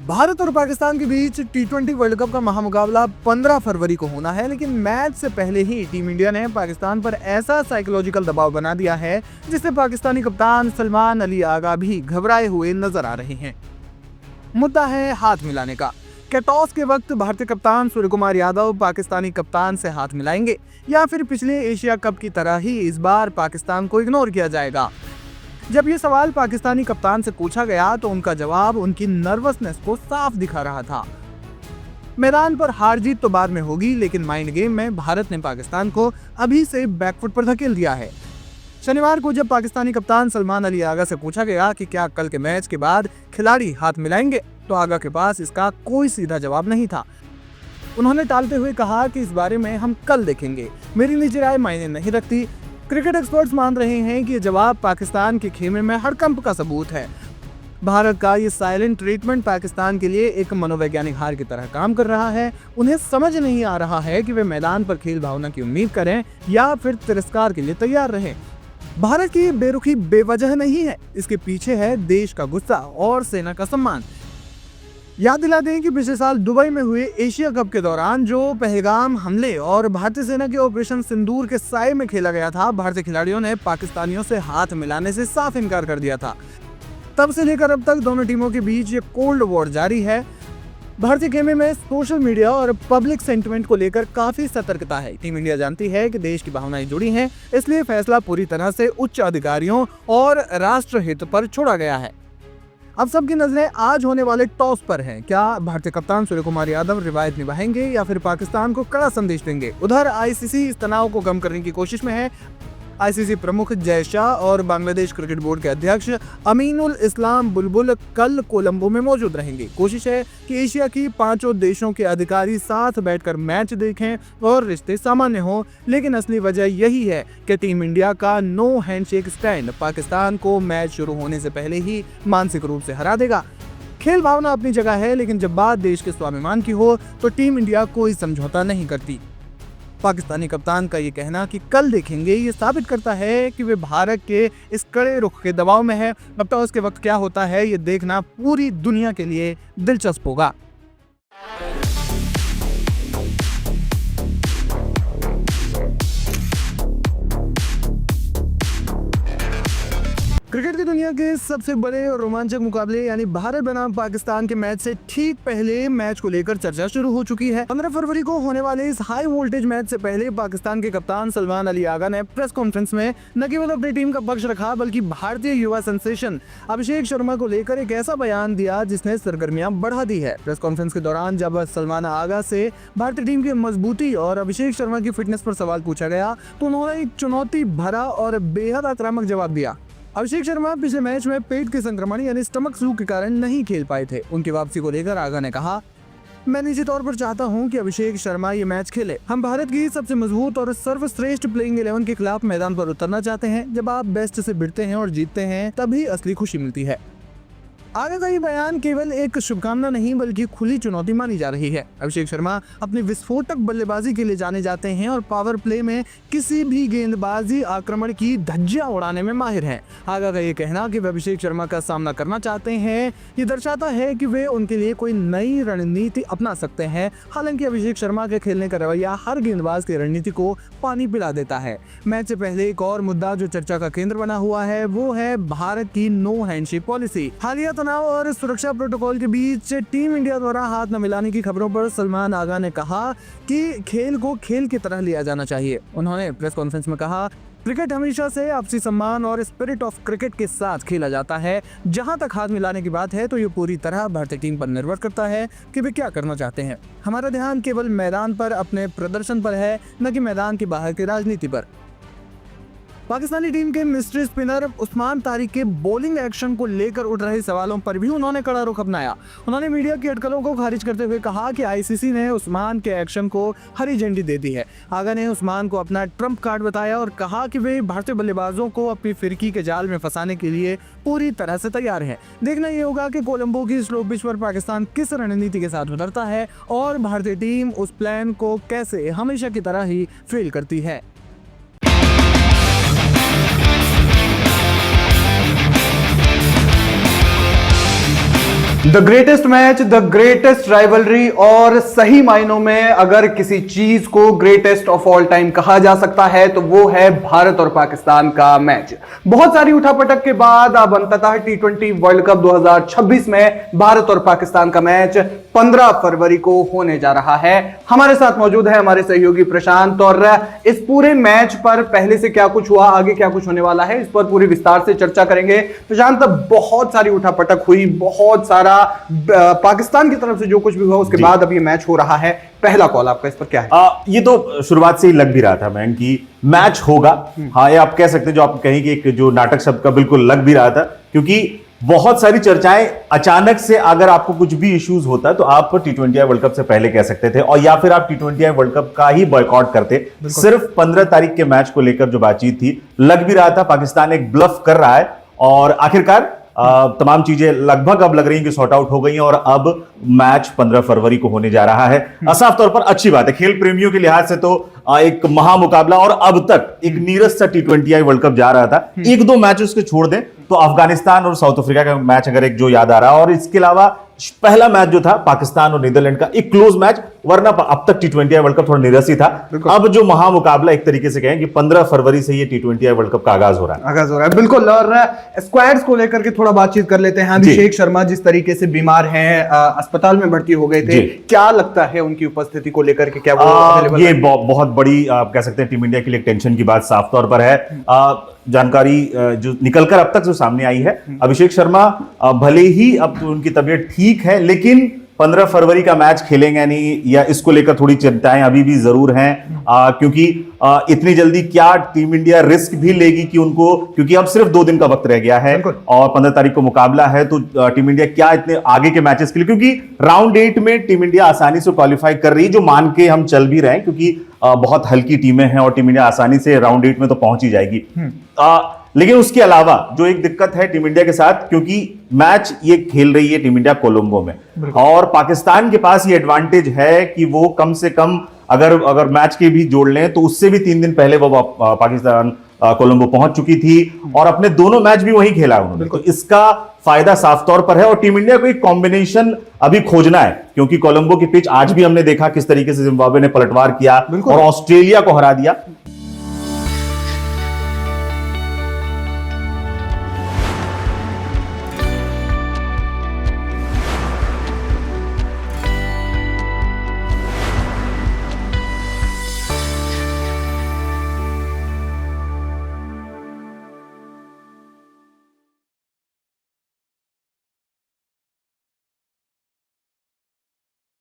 भारत और पाकिस्तान के बीच टी20 world cup का महामुकाबला 15 फरवरी को होना है, लेकिन मैच से पहले ही टीम इंडिया ने पाकिस्तान पर ऐसा साइकोलॉजिकल दबाव बना दिया है जिससे पाकिस्तानी कप्तान सलमान अली आगा भी घबराए हुए नजर आ रहे हैं। मुद्दा है हाथ मिलाने का। क्या टॉस के वक्त भारतीय कप्तान सूर्य कुमार यादव पाकिस्तानी कप्तान से हाथ मिलाएंगे या फिर पिछले एशिया कप की तरह ही इस बार पाकिस्तान को इग्नोर किया जाएगा? जब ये सवाल पाकिस्तानी कप्तान से पूछा गया तो उनका जवाब उनकी नर्वसनेस को साफ दिखा रहा था। मैदान पर हार जीत तो बाद में होगी, लेकिन माइंड गेम में भारत ने पाकिस्तान को अभी से बैकफुट पर धकेल दिया है। शनिवार को जब पाकिस्तानी कप्तान सलमान अली आगा से पूछा गया कि क्या कल के मैच के बाद खिलाड़ी हाथ मिलाएंगे, तो आगा के पास इसका कोई सीधा जवाब नहीं था। उन्होंने टालते हुए कहा कि इस बारे में हम कल देखेंगे, मेरी निजी राय मायने नहीं रखती। क्रिकेट एक्सपर्ट्स मान रहे हैं कि ये जवाब पाकिस्तान के खेमे में हड़कंप का सबूत है। भारत का ये साइलेंट ट्रीटमेंट पाकिस्तान के लिए एक मनोवैज्ञानिक हार की तरह काम कर रहा है। उन्हें समझ नहीं आ रहा है कि वे मैदान पर खेल भावना की उम्मीद करें या फिर तिरस्कार के लिए तैयार रहें। भारत की बेरुखी बेवजह नहीं है, इसके पीछे है देश का गुस्सा और सेना का सम्मान। याद दिला दें कि पिछले साल दुबई में हुए एशिया कप के दौरान जो पहलगाम हमले और भारतीय सेना के ऑपरेशन सिंदूर के साए में खेला गया था, भारतीय खिलाड़ियों ने पाकिस्तानियों से हाथ मिलाने से साफ इनकार कर दिया था। तब से लेकर अब तक दोनों टीमों के बीच ये कोल्ड वॉर जारी है। भारतीय खेमे में सोशल मीडिया और पब्लिक सेंटिमेंट को लेकर काफी सतर्कता है। टीम इंडिया जानती है कि देश की भावनाएं जुड़ी हैं, इसलिए फैसला पूरी तरह से उच्च अधिकारियों और राष्ट्रहित पर छोड़ा गया है। अब सबकी नजरें आज होने वाले टॉस पर हैं। क्या भारतीय कप्तान सूर्य कुमार यादव रिवायत निभाएंगे या फिर पाकिस्तान को कड़ा संदेश देंगे? उधर आईसीसी इस तनाव को कम करने की कोशिश में है। आईसीसी प्रमुख जय शाह और बांग्लादेश क्रिकेट बोर्ड के अध्यक्ष अमीनुल इस्लाम बुलबुल कल कोलंबो में मौजूद रहेंगे। कोशिश है कि एशिया की 5 देशों के अधिकारी साथ बैठकर मैच देखें और रिश्ते सामान्य हों, लेकिन असली वजह यही है कि टीम इंडिया का नो हैंडशेक स्टैंड पाकिस्तान को मैच शुरू होने से पहले ही मानसिक रूप से हरा देगा। खेल भावना अपनी जगह है, लेकिन जब बात देश के स्वाभिमान की हो तो टीम इंडिया कोई समझौता नहीं करती। पाकिस्तानी कप्तान का ये कहना कि कल देखेंगे, ये साबित करता है कि वे भारत के इस कड़े रुख के दबाव में है। अब तो उसके वक्त क्या होता है ये देखना पूरी दुनिया के लिए दिलचस्प होगा। क्रिकेट की दुनिया के सबसे बड़े और रोमांचक मुकाबले यानी भारत बनाम पाकिस्तान के मैच से ठीक पहले मैच को लेकर चर्चा शुरू हो चुकी है। 15 फरवरी को होने वाले इस हाई वोल्टेज मैच से पहले पाकिस्तान के कप्तान सलमान अली आगा ने प्रेस कॉन्फ्रेंस में न केवल अपनी टीम का पक्ष रखा, बल्कि भारतीय युवा सेंसेशन अभिषेक शर्मा को लेकर एक ऐसा बयान दिया जिसने सरगर्मियां बढ़ा दी है। प्रेस कॉन्फ्रेंस के दौरान जब सलमान आगा से भारतीय टीम की मजबूती और अभिषेक शर्मा की फिटनेस पर सवाल पूछा गया तो उन्होंने एक चुनौती भरा और बेहद आक्रामक जवाब दिया। अभिषेक शर्मा पिछले मैच में पेट के संक्रमण यानी स्टमक फ्लू के कारण नहीं खेल पाए थे। उनकी वापसी को लेकर आगा ने कहा, मैं निजी तौर पर चाहता हूं कि अभिषेक शर्मा ये मैच खेले। हम भारत की सबसे मजबूत और सर्वश्रेष्ठ प्लेइंग 11 के खिलाफ मैदान पर उतरना चाहते हैं। जब आप बेस्ट से भिड़ते हैं और जीतते हैं तभी असली खुशी मिलती है। आगे का ये बयान केवल एक शुभकामना नहीं बल्कि खुली चुनौती मानी जा रही है। अभिषेक शर्मा अपनी विस्फोटक बल्लेबाजी के लिए जाने जाते हैं और पावर प्ले में किसी भी गेंदबाजी आक्रमण की धज्जियां उड़ाने में माहिर हैं। आगा का ये कहना कि वे अभिषेक शर्मा का सामना करना चाहते हैं, ये दर्शाता है कि वे उनके लिए कोई नई रणनीति अपना सकते हैं। हालांकि अभिषेक शर्मा के खेलने का रवैया हर गेंदबाज की रणनीति को पानी पिला देता है। मैच से पहले एक और मुद्दा जो चर्चा का केंद्र बना हुआ है वो है भारत की नो हैंडशेक पॉलिसी। हालिया तनाव और सुरक्षा प्रोटोकॉल के बीच टीम इंडिया द्वारा हाथ न मिलाने की खबरों पर सलमान आगा ने कहा कि खेल को खेल की तरह लिया जाना चाहिए। उन्होंने प्रेस कॉन्फ्रेंस में कहा, क्रिकेट हमेशा से आपसी सम्मान और स्पिरिट ऑफ क्रिकेट के साथ खेला जाता है। जहां तक हाथ मिलाने की बात है तो ये पूरी तरह भारतीय टीम पर निर्भर करता है कि वे क्या करना चाहते हैं। हमारा ध्यान केवल मैदान पर अपने प्रदर्शन पर है, न कि मैदान के बाहर की राजनीति पर। पाकिस्तानी टीम के मिस्ट्री स्पिनर उस्मान तारिक के बॉलिंग एक्शन को लेकर उठ रहे सवालों पर भी उन्होंने कड़ा रुख अपनाया। उन्होंने मीडिया की अटकलों को खारिज करते हुए कहा कि आईसीसी ने उस्मान के एक्शन को हरी झंडी दे दी है। आगा ने उस्मान को अपना ट्रम्प कार्ड बताया और कहा कि वे भारतीय बल्लेबाजों को अपनी फिरकी के जाल में फंसाने के लिए पूरी तरह से तैयार है। देखना ये होगा कि कोलंबो की स्लो पिच पर पाकिस्तान किस रणनीति के साथ उतरता है और भारतीय टीम उस प्लान को कैसे हमेशा की तरह ही फेल करती है। The greatest match, the greatest rivalry, और सही मायनों में अगर किसी चीज को ग्रेटेस्ट ऑफ ऑल टाइम कहा जा सकता है तो वो है भारत और पाकिस्तान का मैच। बहुत सारी उठापटक के बाद अब अंततः T20 वर्ल्ड कप 2026 में भारत और पाकिस्तान का मैच 15 फरवरी को होने जा रहा है। हमारे साथ मौजूद है हमारे सहयोगी प्रशांत, और इस पूरे मैच पर पहले से क्या कुछ हुआ, आगे क्या कुछ होने वाला है, इस पर पूरी विस्तार से चर्चा करेंगे। प्रशांत, बहुत सारी उठापटक हुई, बहुत सारा पाकिस्तान की तरफ से जो कुछ भी हुआ उसके बाद अब ये मैच हो रहा है। पहला कॉल आपका इस पर क्या है? ये तो शुरुआत से ही लग भी रहा था मैन कि मैच होगा। हाँ, ये आप कह सकते हैं, जो आप कहें कि एक जो नाटक शब्द का बिल्कुल लग भी रहा था, क्योंकि बहुत सारी चर्चाएं अचानक से, अगर आपको कुछ भी इश्यूज होता है तो आप T20I वर्ल्ड कप से पहले कह सकते थे, और या फिर आप T20I वर्ल्ड कप का ही बॉयकॉट करते। सिर्फ 15 तारीख के मैच को लेकर जो बातचीत थी, लग भी रहा था पाकिस्तान एक ब्लफ कर रहा है, और आखिरकार तमाम चीजें लगभग अब लग रही हैं कि सॉर्ट आउट हो गई हैं, और अब मैच 15 फरवरी को होने जा रहा है। साफ तौर पर अच्छी बात है, खेल प्रेमियों के लिहाज से तो एक महामुकाबला, और अब तक एक नीरस सा T20I वर्ल्ड कप जा रहा था। एक दो मैच उसके छोड़ दें तो अफगानिस्तान और साउथ अफ्रीका का मैच अगर एक जो याद आ रहा है, और इसके अलावा पहला मैच जो था पाकिस्तान और नीदरलैंड का, एक क्लोज मैच, वरना अब तक T20I वर्ल्ड कप थोड़ा नीरस ही था। अब जो महामुकाबला एक तरीके से कहें कि 15 फरवरी से ये T20I वर्ल्ड कप का आगाज हो रहा है। बिल्कुल, और स्क्वाड्स को लेकर के थोड़ा बातचीत कर लेते हैं। अभिषेक शर्मा जिस तरीके से बीमार हैं, अस्पताल में भर्ती हो गए थे, क्या लगता है उनकी उपस्थिति को लेकर के? क्या वो अवेलेबल ये बहुत बड़ी आप कह सकते हैं टीम इंडिया के लिए टेंशन की बात साफ तौर पर है। जानकारी जो निकलकर अब तक जो सामने आई है, अभिषेक शर्मा भले ही अब तो उनकी तबीयत ठीक है, लेकिन 15 फरवरी का मैच खेलेंगे नहीं, या इसको लेकर थोड़ी चिंताएं अभी भी जरूर हैं, क्योंकि इतनी जल्दी क्या टीम इंडिया रिस्क भी लेगी कि उनको, क्योंकि अब सिर्फ 2 दिन का वक्त रह गया है और 15 तारीख को मुकाबला है, तो टीम इंडिया क्या इतने आगे के मैचेस के लिए, क्योंकि राउंड 8 में टीम इंडिया आसानी से क्वालिफाई कर रही है, जो मान के हम चल भी रहे हैं, क्योंकि बहुत हल्की टीमें हैं और टीम इंडिया आसानी से राउंड 8 में तो पहुंच ही जाएगी। लेकिन उसके अलावा जो एक दिक्कत है टीम इंडिया के साथ, क्योंकि मैच ये खेल रही है टीम इंडिया कोलंबो में, और पाकिस्तान के पास ये एडवांटेज है कि वो कम से कम अगर मैच के भी जोड़ लें तो उससे भी 3 दिन पहले वो पाकिस्तान कोलंबो पहुंच चुकी थी, और अपने दोनों मैच भी वहीं खेला उन्होंने, तो इसका फायदा साफ तौर पर है। और टीम इंडिया को एक कॉम्बिनेशन अभी खोजना है, क्योंकि कोलंबो की पिच आज भी हमने देखा किस तरीके से जिम्बाब्वे ने पलटवार किया और ऑस्ट्रेलिया को हरा दिया।